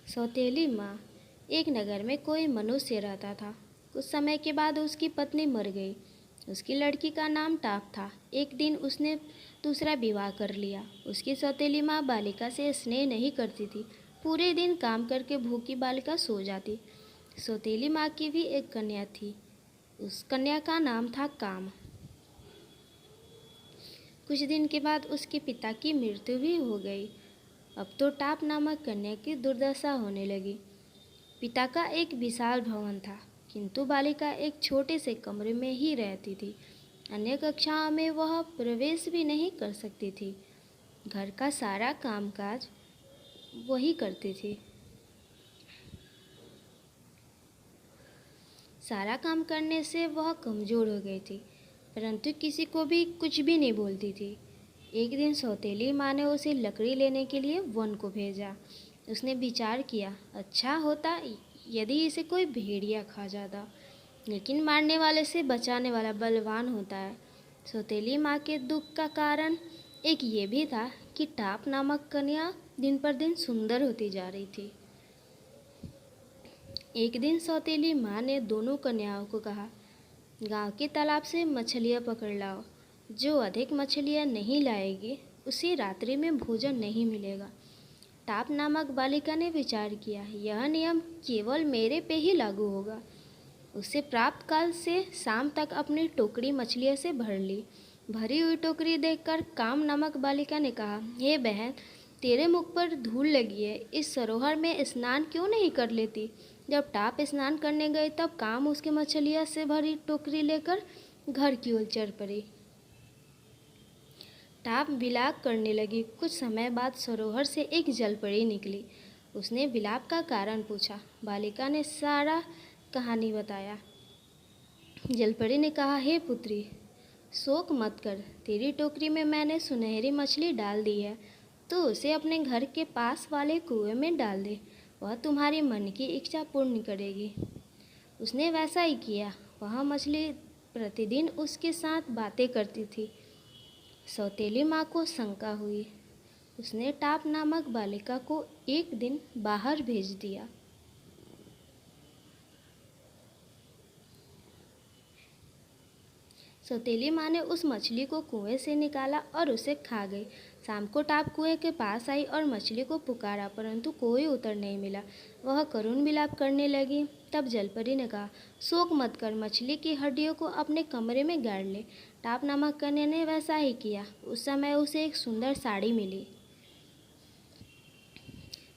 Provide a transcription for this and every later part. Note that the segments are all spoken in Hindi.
सौतेली माँ। एक नगर में कोई मनुष्य रहता था। कुछ समय के बाद उसकी पत्नी मर गई। उसकी लड़की का नाम टाप था। एक दिन उसने दूसरा विवाह कर लिया। उसकी सौतेली माँ बालिका से स्नेह नहीं करती थी। पूरे दिन काम करके भूखी बालिका सो जाती। सौतेली माँ की भी एक कन्या थी। उस कन्या का नाम था काम। कुछ दिन के बाद उसके पिता की मृत्यु भी हो गई। अब तो टाप नामक कन्या की दुर्दशा होने लगी। पिता का एक विशाल भवन था, किंतु बालिका एक छोटे से कमरे में ही रहती थी। अन्य कक्षाओं में वह प्रवेश भी नहीं कर सकती थी। घर का सारा कामकाज वही करती थी। सारा काम करने से वह कमज़ोर हो गई थी, परंतु किसी को भी कुछ भी नहीं बोलती थी। एक दिन सौतेली माँ ने उसे लकड़ी लेने के लिए वन को भेजा। उसने विचार किया, अच्छा होता यदि इसे कोई भेड़िया खा जाता, लेकिन मारने वाले से बचाने वाला बलवान होता है। सौतेली माँ के दुख का कारण एक ये भी था कि टाप नामक कन्या दिन पर दिन सुंदर होती जा रही थी। एक दिन सौतेली माँ ने दोनों कन्याओं को कहा, गांव के तालाब से मछलियाँ पकड़ लाओ। जो अधिक मछलियाँ नहीं लाएगी उसे रात्रि में भोजन नहीं मिलेगा। टाप नामक बालिका ने विचार किया, यह नियम केवल मेरे पे ही लागू होगा। उसे प्राप्त काल से शाम तक अपनी टोकरी मछलियों से भर ली। भरी हुई टोकरी देखकर काम नामक बालिका ने कहा, हे बहन, तेरे मुख पर धूल लगी है, इस सरोवर में स्नान क्यों नहीं कर लेती। जब टाप स्नान करने गई तब काम उसकी मछलियाँ से भरी टोकरी लेकर घर की ओर चल पड़ी। टाप विलाप करने लगी। कुछ समय बाद सरोवर से एक जलपरी निकली। उसने विलाप का कारण पूछा। बालिका ने सारा कहानी बताया। जलपरी ने कहा, हे पुत्री, शोक मत कर, तेरी टोकरी में मैंने सुनहरी मछली डाल दी है, तो उसे अपने घर के पास वाले कुएं में डाल दे, वह तुम्हारी मन की इच्छा पूर्ण करेगी। उसने वैसा ही किया। वह मछली प्रतिदिन उसके साथ बातें करती थी। सौतेली माँ को शंका हुई। उसने टाप नामक बालिका को एक दिन बाहर भेज दिया। सौतेली माँ ने उस मछली को कुएं से निकाला और उसे खा गई। शाम को टाप कुएं के पास आई और मछली को पुकारा, परंतु कोई उत्तर नहीं मिला। वह करुण विलाप करने लगी। तब जलपरी ने कहा, शोक मत कर, मछली की हड्डियों को अपने कमरे में गाड़ ले। टाप नामक कन्या ने वैसा ही किया। उस समय उसे एक सुंदर साड़ी मिली।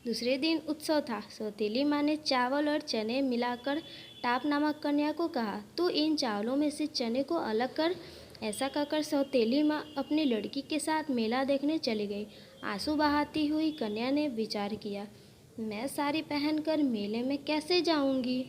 दूसरे दिन उत्सव था। सौतेली माँ ने चावल और चने मिलाकर टाप नामक कन्या को कहा, तू इन चावलों में से चने को अलग कर। ऐसा कहकर सौतेली माँ अपनी लड़की के साथ मेला देखने चली गई। आंसू बहाती हुई कन्या ने विचार किया, मैं साड़ी पहनकर मेले में कैसे जाऊंगी।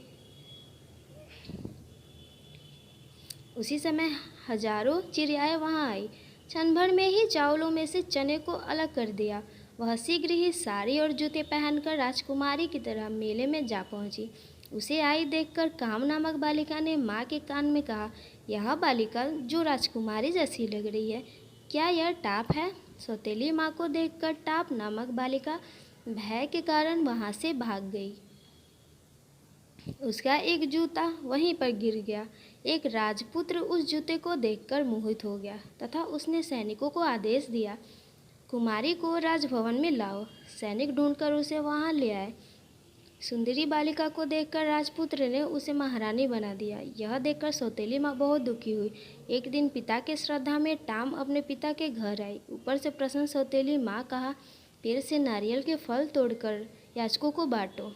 उसी समय हजारों चिड़ियाएं वहां आई। क्षण भर में ही चावलों में से चने को अलग कर दिया। वह शीघ्र ही साड़ी और जूते पहनकर राजकुमारी की तरह मेले में जा पहुंची। उसे आई देखकर काम नामक बालिका ने माँ के कान में कहा, यह बालिका जो राजकुमारी जैसी लग रही है, क्या यह टाप है। सौतेली माँ को देखकर टाप नामक बालिका भय के कारण वहां से भाग गई। उसका एक जूता वहीं पर गिर गया। एक राजपुत्र उस जूते को देखकर मोहित हो गया तथा उसने सैनिकों को आदेश दिया, कुमारी को राजभवन में लाओ। सैनिक ढूंढकर उसे वहां ले आए। सुंदरी बालिका को देखकर राजपुत्र ने उसे महारानी बना दिया। यह देखकर सौतेली माँ बहुत दुखी हुई। एक दिन पिता के श्राद्ध में टाम अपने पिता के घर आई। ऊपर से प्रसन्न सौतेली माँ कहा, पेड़ से नारियल के फल तोड़कर याचकों को बांटो।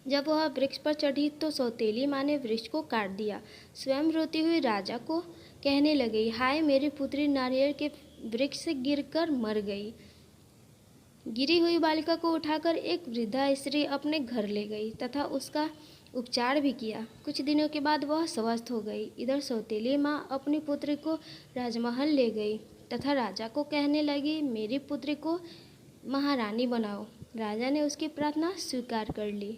जब वह वृक्ष पर चढ़ी तो सौतेली माँ ने वृक्ष को काट दिया। स्वयं रोती हुई राजा को कहने लगी, हाय मेरी पुत्री नारियल के वृक्ष से गिरकर मर गई। गिरी हुई बालिका को उठाकर एक वृद्धा स्त्री अपने घर ले गई तथा उसका उपचार भी किया। कुछ दिनों के बाद वह स्वस्थ हो गई। इधर सौतेली माँ अपनी पुत्री को राजमहल ले गई तथा राजा को कहने लगी, मेरी पुत्री को महारानी बनाओ। राजा ने उसकी प्रार्थना स्वीकार कर ली।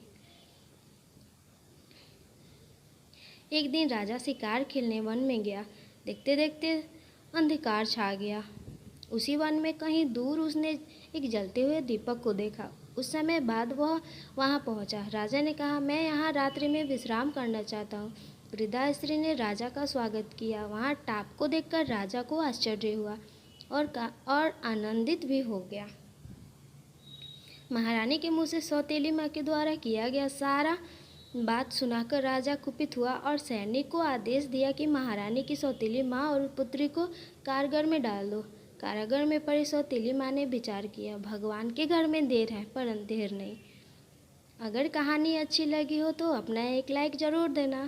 एक दिन राजा शिकार खेलने वन में गया। देखते देखते अंधकार छा गया। उसी वन में कहीं दूर उसने एक जलते हुए दीपक को देखा। कुछ समय बाद वह वहां पहुंचा। राजा ने कहा, मैं यहाँ रात्रि में विश्राम करना चाहता हूँ। वृद्धा स्त्री ने राजा का स्वागत किया। वहां टाप को देखकर राजा को आश्चर्य हुआ और आनंदित भी हो गया। महारानी के मुंह से सौतेली माँ के द्वारा किया गया सारा बात सुनाकर राजा कुपित हुआ और सैनिक को आदेश दिया कि महारानी की सौतेली माँ और पुत्री को कारागार में डाल दो। कारागार में पड़ी सौतेली माँ ने विचार किया, भगवान के घर में देर है पर अंधेर नहीं। अगर कहानी अच्छी लगी हो तो अपना एक लाइक ज़रूर देना।